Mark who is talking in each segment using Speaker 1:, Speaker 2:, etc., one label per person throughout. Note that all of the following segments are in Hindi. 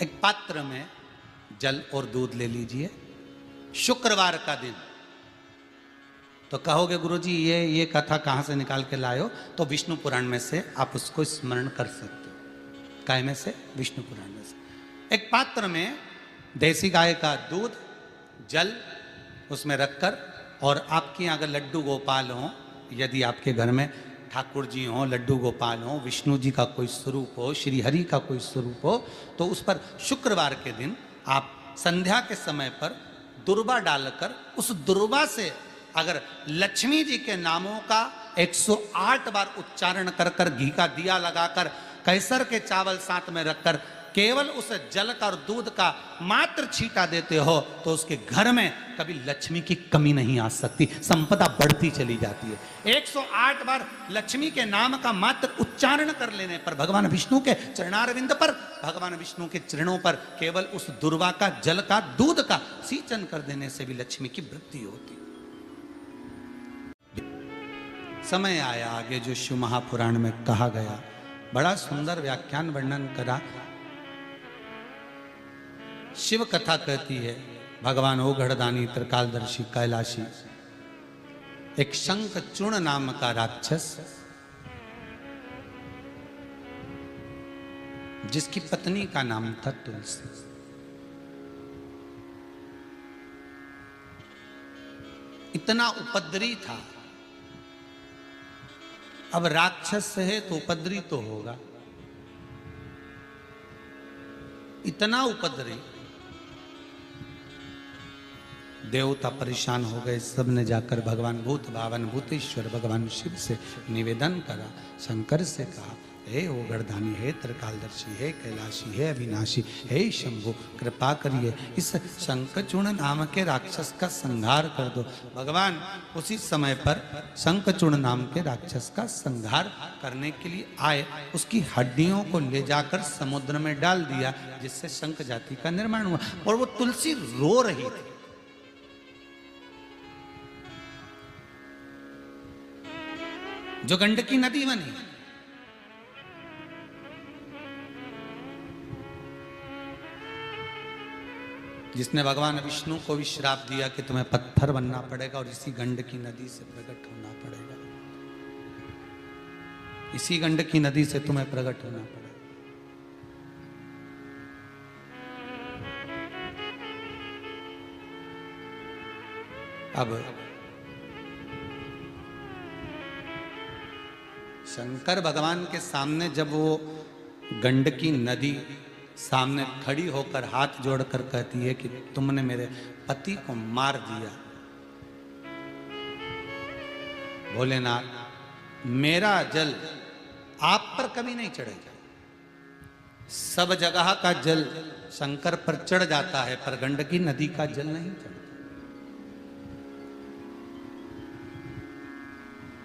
Speaker 1: एक पात्र में जल और दूध ले लीजिए, शुक्रवार का दिन। तो कहोगे गुरुजी ये कथा कहाँ से निकाल के लाए हो? तो विष्णु पुराण में से आप उसको स्मरण कर सकते हो। काय में से? विष्णु पुराण में से। एक पात्र में देसी गाय का दूध, जल उसमें रखकर, और आपके यहाँ अगर लड्डू गोपाल हो, यदि आपके घर में ठाकुर जी हो, लड्डू गोपाल हो, विष्णु जी का कोई स्वरूप हो, श्री हरि का कोई स्वरूप हो, तो उस पर शुक्रवार के दिन आप संध्या के समय पर दुर्वा डालकर, उस दुर्वा से अगर लक्ष्मी जी के नामों का 108 बार उच्चारण कर कर, घी का दिया लगाकर, कैसर के चावल साथ में रखकर केवल उस जल का और दूध का मात्र छींटा देते हो, तो उसके घर में कभी लक्ष्मी की कमी नहीं आ सकती, संपदा बढ़ती चली जाती है। 108 बार लक्ष्मी के नाम का मात्र उच्चारण कर लेने पर, भगवान विष्णु के चरणारविंद पर, भगवान विष्णु के चरणों पर केवल उस दुर्वा का, जल का, दूध का सिंचन कर देने से भी लक्ष्मी की वृद्धि होती। समय आया आगे जो शिव महापुराण में कहा गया, बड़ा सुंदर व्याख्यान वर्णन करा। शिव कथा कहती है, भगवान ओघड़दानी त्रिकालदर्शी कैलाशी, एक शंखचूर्ण नाम का राक्षस, जिसकी पत्नी का नाम था तुलसी, इतना उपद्रवी था। अब राक्षस है तो उपद्रवी तो होगा, इतना उपद्रवी। देवता परेशान हो गए, सब ने जाकर भगवान भूत भावन भूतेश्वर भगवान शिव से निवेदन करा, शंकर से कहा, हे ओघड़दानी, हे त्रिकालदर्शी, हे कैलाशी, हे अविनाशी, हे शंभु, कृपा करिए इस शंखचूर्ण नाम के राक्षस का संहार कर दो। भगवान उसी समय पर शंखचूर्ण नाम के राक्षस का संहार करने के लिए आए, उसकी हड्डियों को ले जाकर समुद्र में डाल दिया, जिससे शंख जाति का निर्माण हुआ। और वो तुलसी रो रही थी। जो गंडकी नदी बनी, जिसने भगवान विष्णु को भी श्राप दिया कि तुम्हें पत्थर बनना पड़ेगा और इसी गंडकी नदी से प्रकट होना पड़ेगा, इसी गंडकी नदी से तुम्हें प्रकट होना पड़ेगा। अब शंकर भगवान के सामने जब वो गंडकी नदी सामने खड़ी होकर हाथ जोड़कर कहती है कि तुमने मेरे पति को मार दिया, भोलेनाथ मेरा जल आप पर कभी नहीं चढ़ेगा। सब जगह का जल शंकर पर चढ़ जाता है, पर गंडकी नदी का जल नहीं चढ़ता।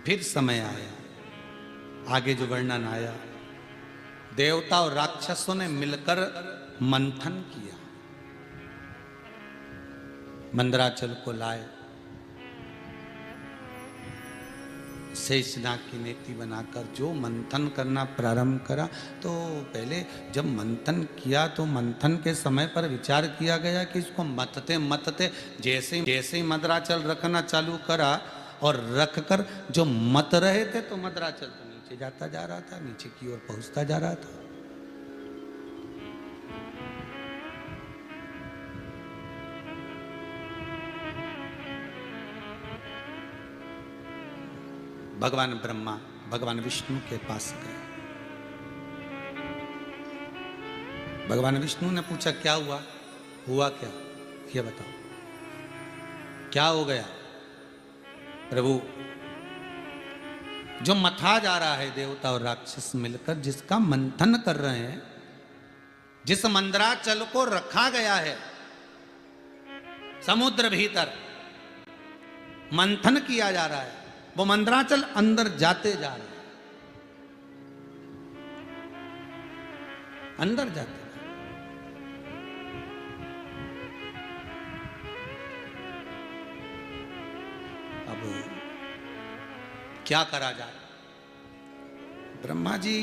Speaker 1: फिर समय आया, आगे जो वर्णन आया, देवता और राक्षसों ने मिलकर मंथन किया, मंदराचल को लाए, शेषनाग की नेति बनाकर जो मंथन करना प्रारंभ करा। तो पहले जब मंथन किया तो मंथन के समय पर विचार किया गया कि इसको मतते मतते जैसे जैसे मंदराचल रखना चालू करा और रखकर जो मत रहे थे, तो मंदराचल तो नीचे जाता जा रहा था, नीचे की ओर पहुंचता जा रहा था। भगवान ब्रह्मा भगवान विष्णु के पास गए। भगवान विष्णु ने पूछा, क्या हुआ? हुआ क्या? ये बताओ, क्या हो गया? प्रभु, जो मथा जा रहा है देवता और राक्षस मिलकर, जिसका मंथन कर रहे हैं, जिस मंदराचल को रखा गया है समुद्र भीतर, मंथन किया जा रहा है, वो मंदराचल अंदर जाते जा रहे हैं, अंदर जाते। अब क्या करा जाए? ब्रह्मा जी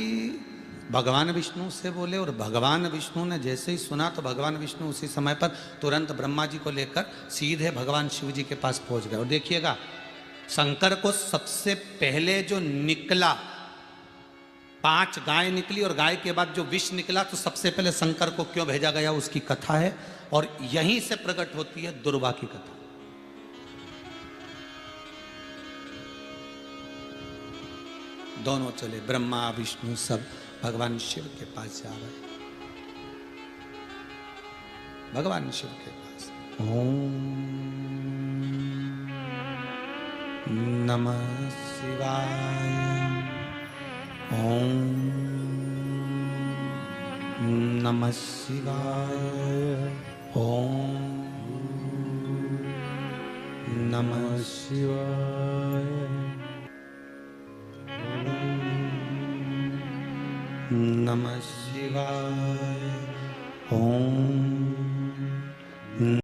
Speaker 1: भगवान विष्णु से बोले, और भगवान विष्णु ने जैसे ही सुना तो भगवान विष्णु उसी समय पर तुरंत ब्रह्मा जी को लेकर सीधे भगवान शिव जी के पास पहुंच गए। और देखिएगा, शंकर को सबसे पहले जो निकला, 5 गाय निकली और गाय के बाद जो विष निकला, तो सबसे पहले शंकर को क्यों भेजा गया उसकी कथा है, और यहीं से प्रकट होती है दुर्वा की कथा। दोनों चले, ब्रह्मा विष्णु सब भगवान शिव के पास जा रहे हैं, भगवान शिव के पास। ओम नमः शिवाय, ओम नमः शिवाय, ओम नमः शिवाय, नमः शिवाय, ओम